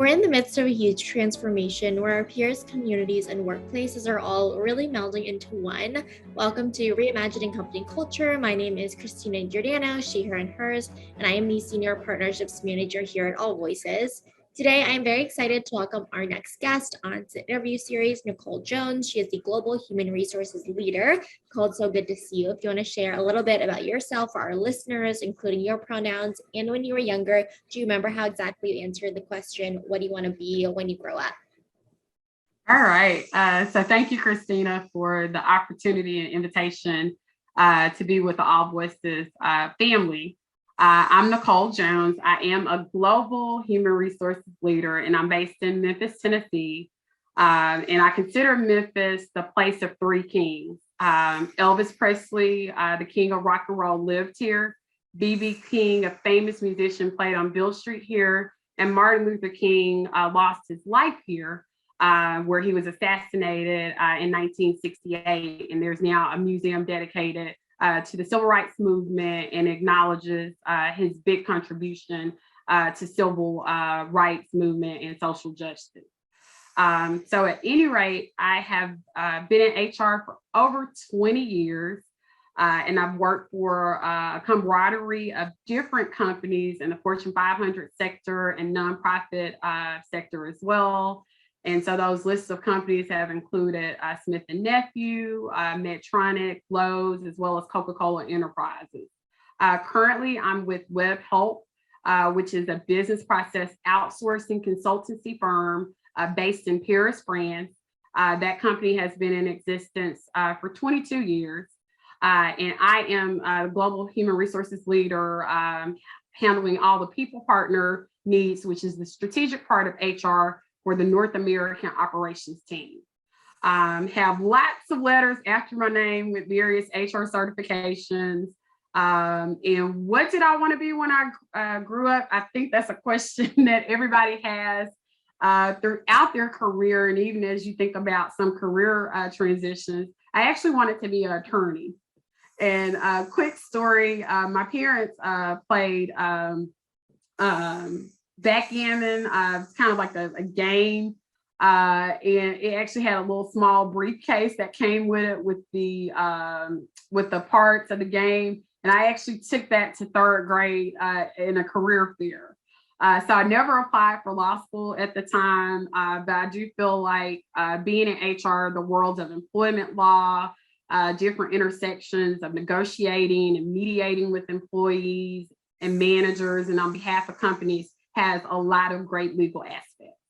We're in the midst of a huge transformation where our peers, communities, and workplaces are all really melding into one. Welcome to Reimagining Company Culture. My name is Christina Giordano, she, her, and hers, and I am the Senior Partnerships Manager here at AllVoices. Today, I am very excited to welcome our next guest on the interview series, Necole Jones. She is the Global Human Resources Leader. Nicole, it's so good to see you. If you want to share a little bit about yourself for our listeners, including your pronouns, and when you were younger, do you remember how exactly you answered the question, what do you want to be when you grow up? All right. So thank you, Christina, for the opportunity and invitation to be with the AllVoices family. I'm Necole Jones. I am a global human resources leader, and I'm based in Memphis, Tennessee. And I consider Memphis the place of three kings. Elvis Presley, the king of rock and roll, lived here. B.B. King, a famous musician, played on Beale Street here. And Martin Luther King lost his life here, where he was assassinated in 1968. And there's now a museum dedicated to the civil rights movement and acknowledges his big contribution to civil rights movement and social justice. So at any rate, I have been in HR for over 20 years. And I've worked for a camaraderie of different companies in the Fortune 500 sector and nonprofit sector as well. And so those lists of companies have included Smith & Nephew, Medtronic, Lowe's, as well as Coca-Cola Enterprises. Currently, I'm with WebHelp, which is a business process outsourcing consultancy firm based in Paris, France. That company has been in existence for 22 years. And I am a global human resources leader, handling all the people partner needs, which is the strategic part of HR for the North American operations team. Have lots of letters after my name with various HR certifications. And what did I want to be when I grew up? I think that's a question that everybody has throughout their career. And even as you think about some career transitions, I actually wanted to be an attorney. And a quick story, my parents played backgammon. It's kind of like a game. And it actually had a little small briefcase that came with it with the parts of the game. And I actually took that to third grade in a career fair. So I never applied for law school at the time, but I do feel like being in HR, the world of employment law, different intersections of negotiating and mediating with employees and managers and on behalf of companies has a lot of great legal aspects.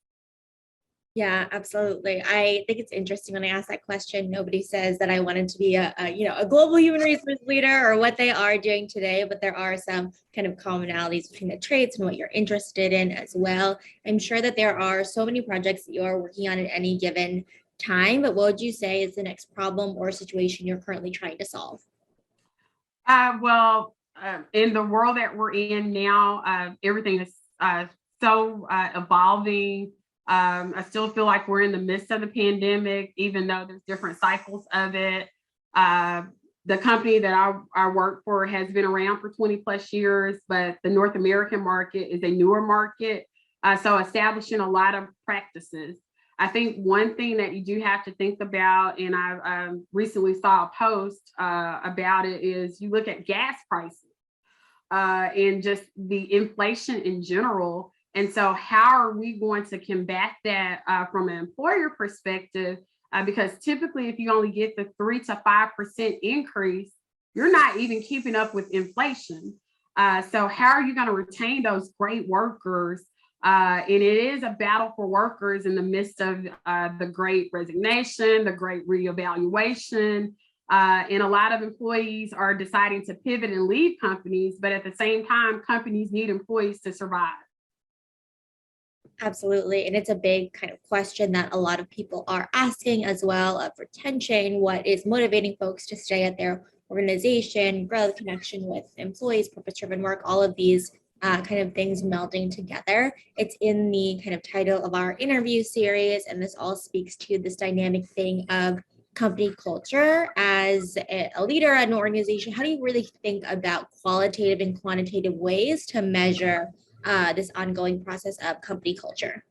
Yeah, absolutely. I think it's interesting when I ask that question, nobody says that I wanted to be a global human resource leader or what they are doing today, but there are some kind of commonalities between the traits and what you're interested in as well. I'm sure that there are so many projects that you are working on at any given time, but what would you say is the next problem or situation you're currently trying to solve? In the world that we're in now, everything is so evolving. I still feel like we're in the midst of the pandemic, even though there's different cycles of it. The company that I work for has been around for 20 plus years, but the North American market is a newer market. So establishing a lot of practices. I think one thing that you do have to think about, and I recently saw a post about it, is you look at gas prices and just the inflation in general. And so how are we going to combat that from an employer perspective? Because typically, if you only get the 3 to 5% increase, you're not even keeping up with inflation. So how are you going to retain those great workers? And it is a battle for workers in the midst of the great resignation, the great reevaluation. And a lot of employees are deciding to pivot and leave companies, but at the same time, companies need employees to survive. Absolutely. And it's a big kind of question that a lot of people are asking as well of retention. What is motivating folks to stay at their organization, growth, connection with employees, purpose-driven work, all of these kind of things melding together. It's in the kind of title of our interview series, and this all speaks to this dynamic thing of company culture. As a leader at an organization, how do you really think about qualitative and quantitative ways to measure this ongoing process of company culture?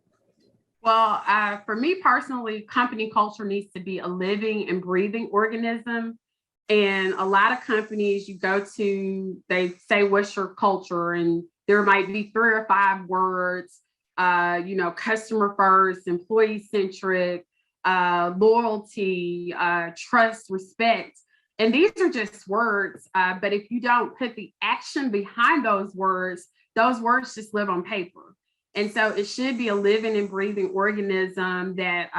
Well, for me personally, company culture needs to be a living and breathing organism. And a lot of companies you go to, they say, what's your culture? And there might be 3 or 5 words, customer first, employee centric, loyalty, trust, respect. And these are just words. But if you don't put the action behind those words just live on paper. And so it should be a living and breathing organism that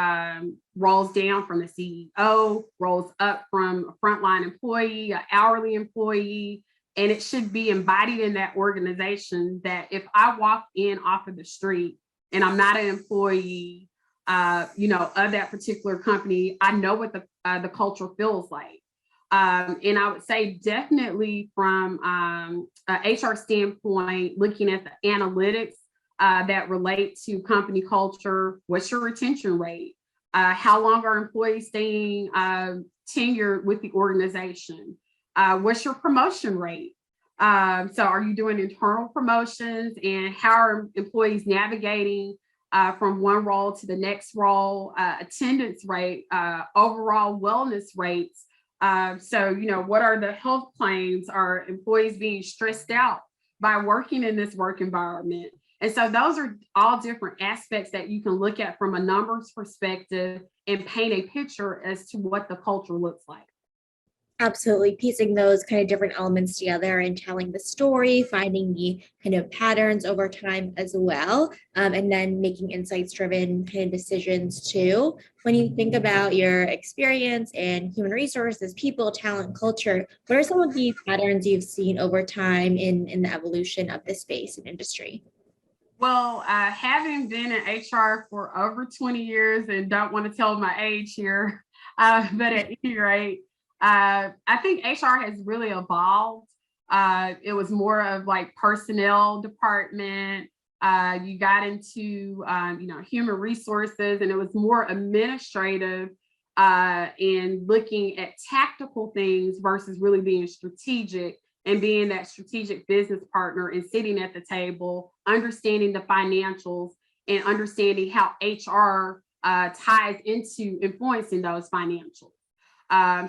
rolls down from the CEO, rolls up from a frontline employee, an hourly employee, and it should be embodied in that organization that if I walk in off of the street and I'm not an employee, of that particular company, I know what the culture feels like. And I would say definitely from a HR standpoint, looking at the analytics that relate to company culture. What's your retention rate? How long are employees staying tenured with the organization? What's your promotion rate? So are you doing internal promotions, and how are employees navigating from one role to the next role? Attendance rate, overall wellness rates. What are the health claims? Are employees being stressed out by working in this work environment? And so those are all different aspects that you can look at from a numbers perspective and paint a picture as to what the culture looks like. Absolutely, piecing those kind of different elements together and telling the story, finding the kind of patterns over time as well, and then making insights driven kind of decisions too. When you think about your experience in human resources, people, talent, culture, what are some of the patterns you've seen over time in the evolution of this space and industry? Well, having been in HR for over 20 years, and don't want to tell my age here, but at any rate, I think HR has really evolved. It was more of like personnel department. You got into human resources, and it was more administrative and looking at tactical things versus really being strategic and being that strategic business partner and sitting at the table, understanding the financials and understanding how HR ties into influencing those financials.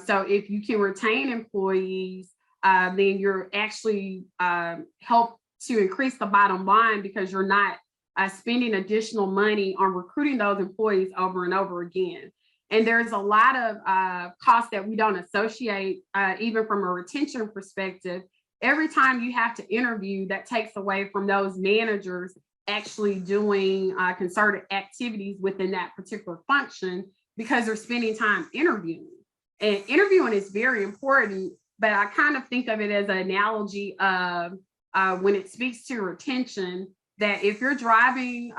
So if you can retain employees, then you're actually help to increase the bottom line because you're not spending additional money on recruiting those employees over and over again. And there's a lot of costs that we don't associate, even from a retention perspective. Every time you have to interview, that takes away from those managers actually doing concerted activities within that particular function because they're spending time interviewing. And interviewing is very important, but I kind of think of it as an analogy of when it speaks to retention, that if you're driving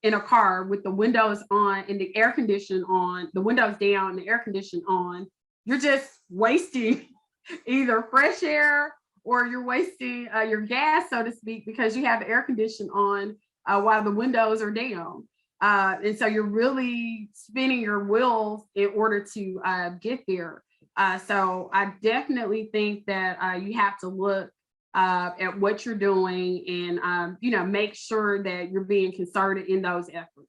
in a car with the windows on and the air condition on, the windows down and the air condition on, you're just wasting either fresh air or you're wasting your gas, so to speak, because you have the air condition on while the windows are down. And so you're really spinning your wheels in order to get there. So I definitely think that you have to look at what you're doing and, make sure that you're being concerted in those efforts.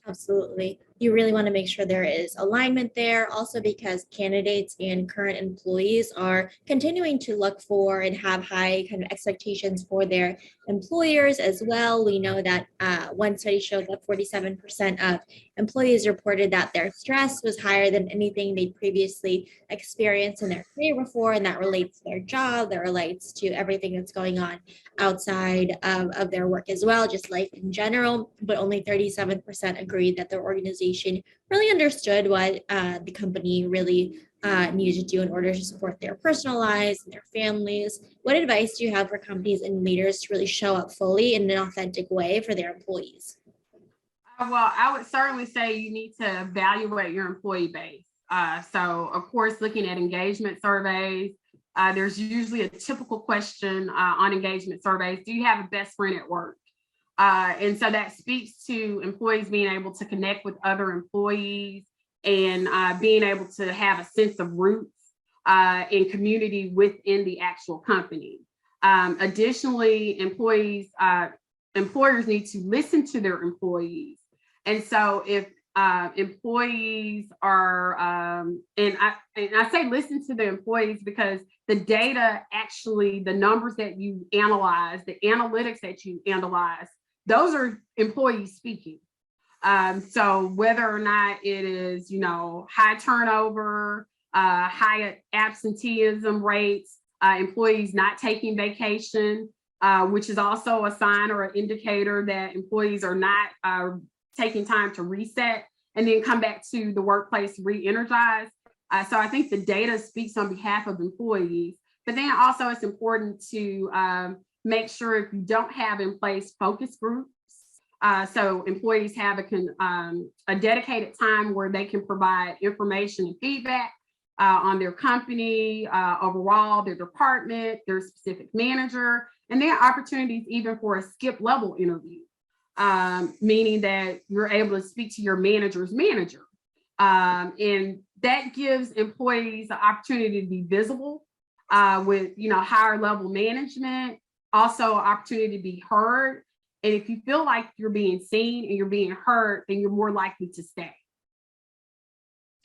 Absolutely. You really want to make sure there is alignment there, also because candidates and current employees are continuing to look for and have high kind of expectations for their employers as well. We know that one study showed that 47% of employees reported that their stress was higher than anything they'd previously experienced in their career before, and that relates to their job, that relates to everything that's going on outside of their work as well, just life in general. But only 37% agreed that their organization really understood what the company really needed to do in order to support their personal lives and their families. What advice do you have for companies and leaders to really show up fully in an authentic way for their employees? Well, I would certainly say you need to evaluate your employee base. So, of course, looking at engagement surveys, there's usually a typical question on engagement surveys. Do you have a best friend at work? And so that speaks to employees being able to connect with other employees and being able to have a sense of roots and community within the actual company. Additionally, employees employers need to listen to their employees. And so if employees are, and I say listen to the employees because the data, actually, the numbers that you analyze, the analytics that you analyze, those are employees speaking. So whether or not it is, high turnover, high absenteeism rates, employees not taking vacation, which is also a sign or an indicator that employees are not taking time to reset and then come back to the workplace re-energize. So I think the data speaks on behalf of employees, but then also it's important to make sure if you don't have in place focus groups, so employees have a dedicated time where they can provide information and feedback on their company, overall, their department, their specific manager, and then opportunities even for a skip level interview, meaning that you're able to speak to your manager's manager. And that gives employees the opportunity to be visible with higher level management, also opportunity to be heard. And if you feel like you're being seen and you're being heard, then you're more likely to stay.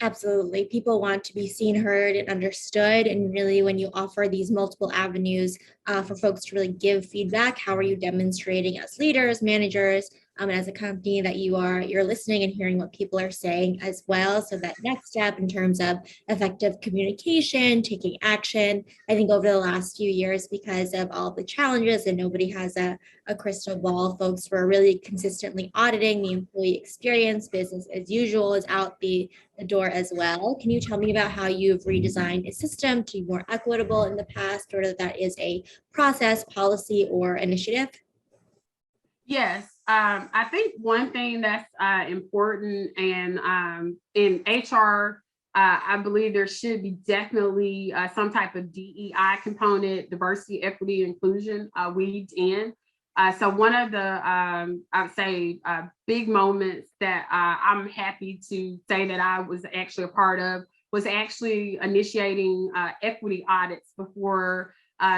Absolutely. People want to be seen, heard, and understood. And really, when you offer these multiple avenues for folks to really give feedback, how are you demonstrating as leaders, managers, and as a company that you're listening and hearing what people are saying as well? So that next step in terms of effective communication, taking action, I think over the last few years, because of all the challenges and nobody has a crystal ball, folks were really consistently auditing the employee experience. Business as usual is out the door as well. Can you tell me about how you've redesigned a system to be more equitable in the past, or that is a process, policy, or initiative? Yes, I think one thing that's important, and in HR, I believe there should be definitely some type of DEI component, diversity, equity, inclusion weaved in. So one of the, I would say, big moments that I'm happy to say that I was actually a part of was actually initiating equity audits before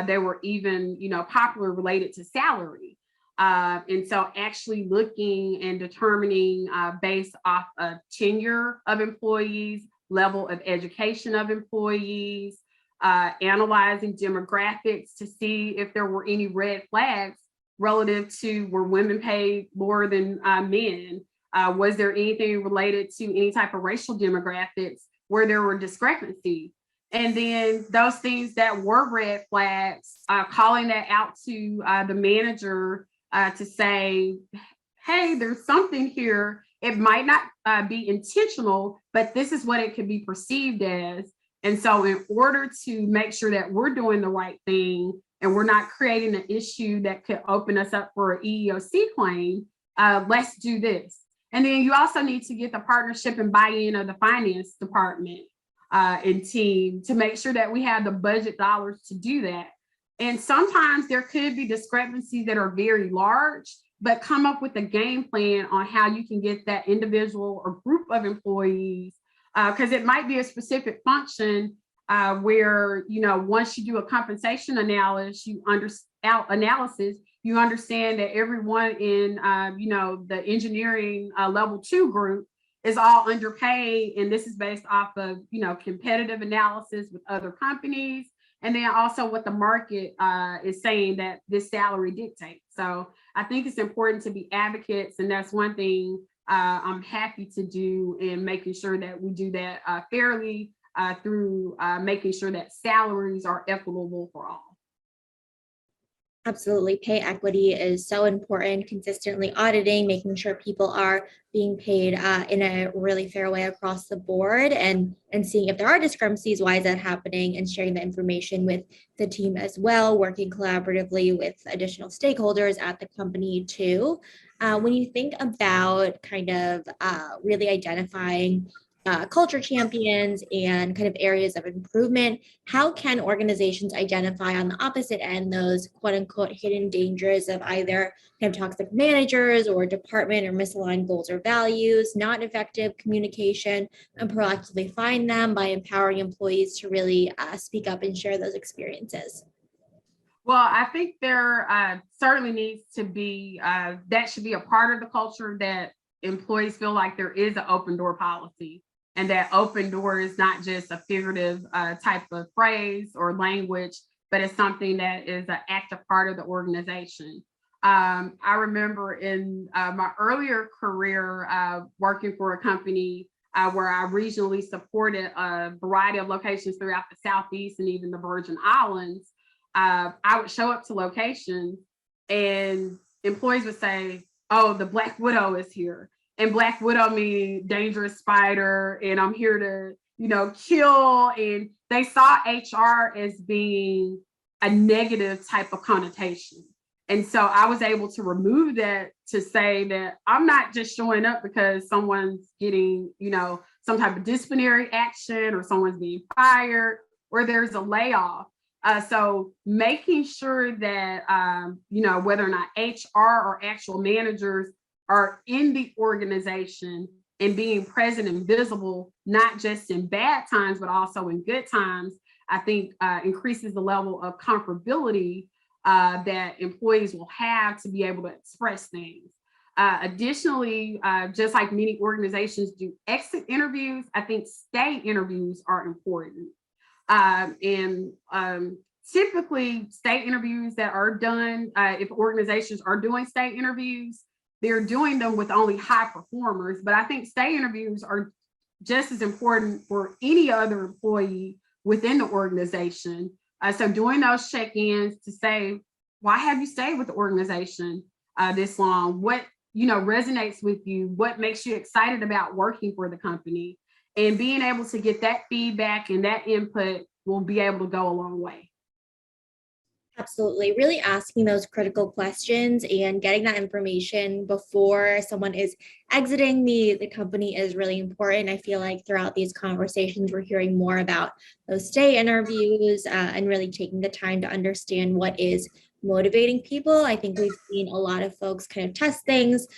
they were even, popular related to salary. And so actually looking and determining based off of tenure of employees, level of education of employees, analyzing demographics to see if there were any red flags relative to were women paid more than men? Was there anything related to any type of racial demographics where there were discrepancies? And then those things that were red flags, calling that out to the manager to say, hey, there's something here. It might not be intentional, but this is what it could be perceived as. And so in order to make sure that we're doing the right thing and we're not creating an issue that could open us up for an EEOC claim, let's do this. And then you also need to get the partnership and buy-in of the finance department and team to make sure that we have the budget dollars to do that. And sometimes there could be discrepancies that are very large, but come up with a game plan on how you can get that individual or group of employees, because it might be a specific function where, once you do a compensation analysis, you understand that everyone in, the engineering level 2 group is all underpaid. And this is based off of, competitive analysis with other companies. And then also what the market is saying that this salary dictates. So I think it's important to be advocates. And that's one thing I'm happy to do in making sure that we do that fairly through making sure that salaries are equitable for all. Absolutely. Pay equity is so important. Consistently auditing, making sure people are being paid in a really fair way across the board, and seeing if there are discrepancies, why is that happening, and sharing the information with the team as well, working collaboratively with additional stakeholders at the company too. When you think about kind of really identifying culture champions and kind of areas of improvement, how can organizations identify on the opposite end those quote unquote hidden dangers of either kind of toxic managers or department or misaligned goals or values, not effective communication, and proactively find them by empowering employees to really speak up and share those experiences? Well, I think there certainly needs to be, that should be a part of the culture, that employees feel like there is an open door policy, and that open door is not just a figurative type of phrase or language, but it's something that is an active part of the organization. I remember in my earlier career working for a company where I regionally supported a variety of locations throughout the Southeast and even the Virgin Islands. I would show up to locations and employees would say, "Oh, the Black Widow is here." And Black Widow meaning dangerous spider, and I'm here to, kill. And they saw HR as being a negative type of connotation. And so I was able to remove that to say that I'm not just showing up because someone's getting, some type of disciplinary action or someone's being fired or there's a layoff. So making sure that, whether or not HR or actual managers are in the organization and being present and visible, not just in bad times, but also in good times, I think increases the level of comfortability that employees will have to be able to express things. Additionally, just like many organizations do exit interviews, I think stay interviews are important. And typically, state interviews that are done, if organizations are doing state interviews, they're doing them with only high performers. But I think state interviews are just as important for any other employee within the organization. So doing those check-ins to say, why have you stayed with the organization this long? What resonates with you? What makes you excited about working for the company? And being able to get that feedback and that input will be able to go a long way. Absolutely. Really asking those critical questions and getting that information before someone is exiting the company is really important. I feel like throughout these conversations, we're hearing more about those stay interviews and really taking the time to understand what is motivating people. I think we've seen a lot of folks kind of test things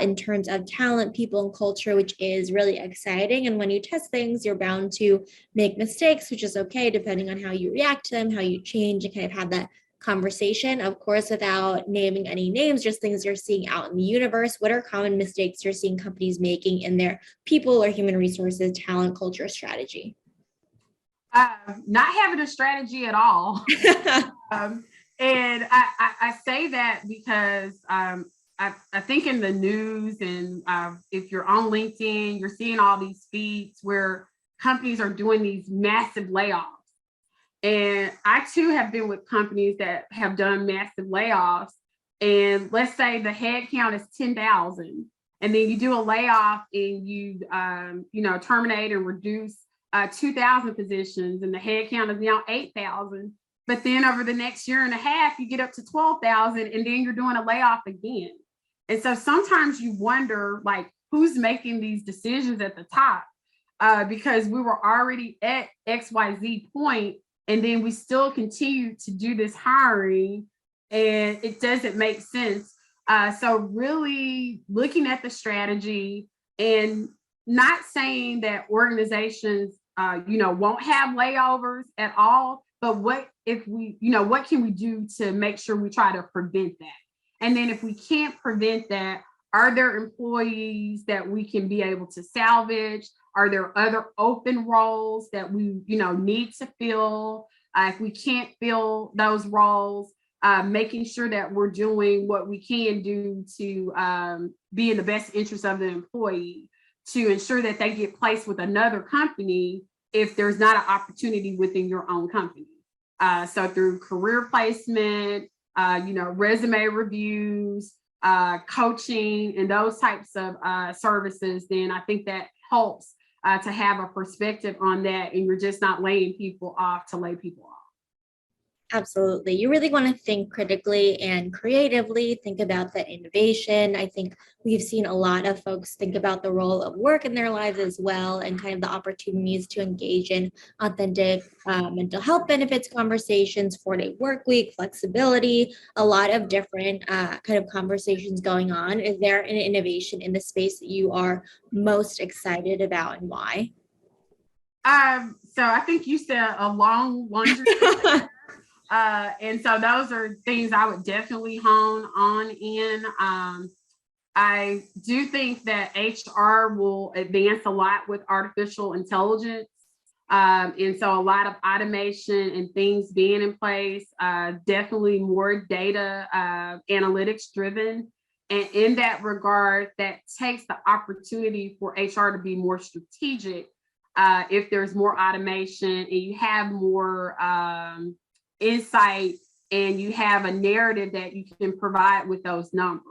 in terms of talent, people, and culture, which is really exciting. And when you test things, you're bound to make mistakes, which is okay, depending on how you react to them, how you change, and kind of have that conversation, of course, without naming any names, just things you're seeing out in the universe. What are common mistakes you're seeing companies making in their people or human resources, talent, culture strategy? Not having a strategy at all. And I say that because I think in the news and if you're on LinkedIn, you're seeing all these feeds where companies are doing these massive layoffs. And I too have been with companies that have done massive layoffs. And let's say the head count is 10,000. And then you do a layoff and you terminate and reduce 2,000 positions, and the head count is now 8,000. But then over the next year and a half, you get up to 12,000, and then you're doing a layoff again. And so sometimes you wonder, like, who's making these decisions at the top? Because we were already at XYZ point, and then we still continue to do this hiring, and it doesn't make sense. So really looking at the strategy and not saying that organizations, won't have layovers at all, but what if we, what can we do to make sure we try to prevent that? And then if we can't prevent that, are there employees that we can be able to salvage? Are there other open roles that we, need to fill? If we can't fill those roles, making sure that we're doing what we can do to be in the best interest of the employee, to ensure that they get placed with another company if there's not an opportunity within your own company. So through career placement, resume reviews, coaching, and those types of services, then I think that helps to have a perspective on that, and you're just not laying people off to lay people off. Absolutely. You really want to think critically and creatively, think about the innovation. I think we've seen a lot of folks think about the role of work in their lives as well, and kind of the opportunities to engage in authentic mental health benefits conversations, 4-day work week, flexibility, a lot of different kind of conversations going on. Is there an innovation in the space that you are most excited about, and why? So I think you said a long laundry. And so those are things I would definitely hone on in. I do think that HR will advance a lot with artificial intelligence. And so a lot of automation and things being in place, definitely more data analytics driven. And in that regard, that takes the opportunity for HR to be more strategic. If there's more automation and you have more insight and you have a narrative that you can provide with those numbers.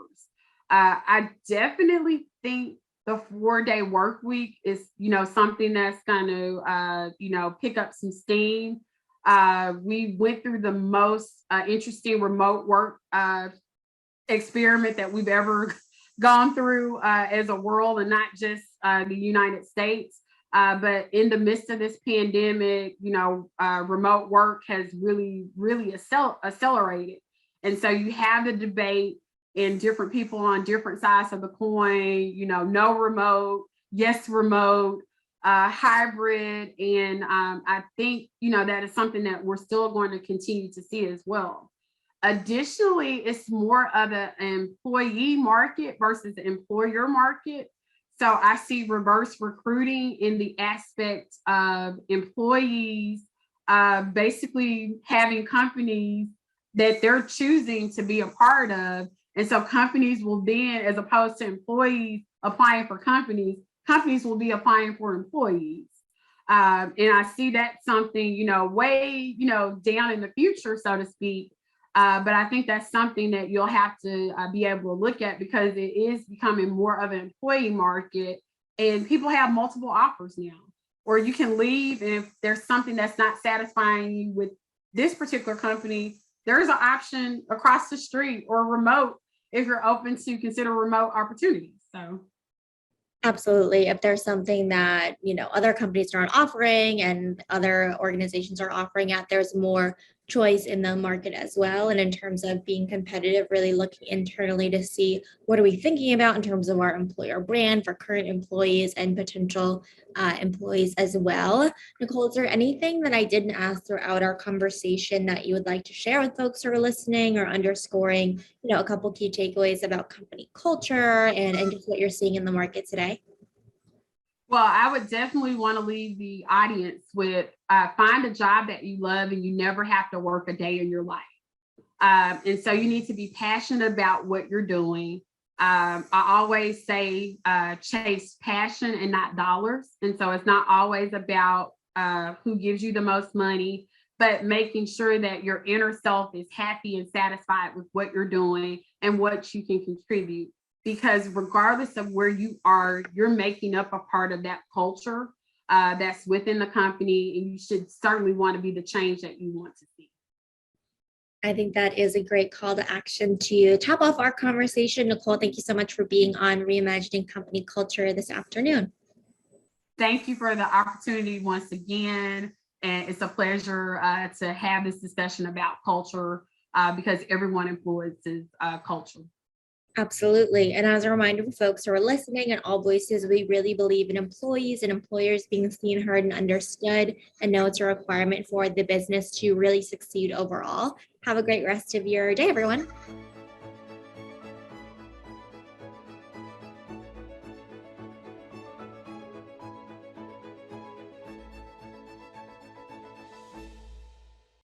I definitely think the 4-day work week is, something that's going to, pick up some steam. We went through the most interesting remote work experiment that we've ever gone through as a world, and not just the United States. But in the midst of this pandemic, remote work has really, really accelerated. And so you have the debate and different people on different sides of the coin, no remote, yes remote, hybrid. And I think, that is something that we're still going to continue to see as well. Additionally, it's more of an employee market versus the employer market. So I see reverse recruiting in the aspect of employees basically having companies that they're choosing to be a part of. And so companies will then, as opposed to employees applying for companies, companies will be applying for employees. And I see that something, way, down in the future, so to speak. But I think that's something that you'll have to be able to look at, because it is becoming more of an employee market and people have multiple offers now. Or you can leave, and if there's something that's not satisfying you with this particular company, there's an option across the street or remote if you're open to consider remote opportunities. So Absolutely. If there's something that, other companies aren't offering and other organizations are offering at, there's more choice in the market as well. And in terms of being competitive, really looking internally to see what are we thinking about in terms of our employer brand for current employees and potential employees as well. Necole, is there anything that I didn't ask throughout our conversation that you would like to share with folks who are listening, or underscoring, a couple key takeaways about company culture and just what you're seeing in the market today? Well, I would definitely want to leave the audience with find a job that you love and you never have to work a day in your life. And so you need to be passionate about what you're doing. I always say chase passion and not dollars. And so it's not always about who gives you the most money, but making sure that your inner self is happy and satisfied with what you're doing and what you can contribute. Because regardless of where you are, you're making up a part of that culture that's within the company, and you should certainly want to be the change that you want to see. I think that is a great call to action to top off our conversation. Necole, thank you so much for being on Reimagining Company Culture this afternoon. Thank you for the opportunity once again. And it's a pleasure to have this discussion about culture because everyone influences culture. Absolutely. And as a reminder for folks who are listening, at AllVoices, we really believe in employees and employers being seen, heard, and understood, and know it's a requirement for the business to really succeed overall. Have a great rest of your day, everyone.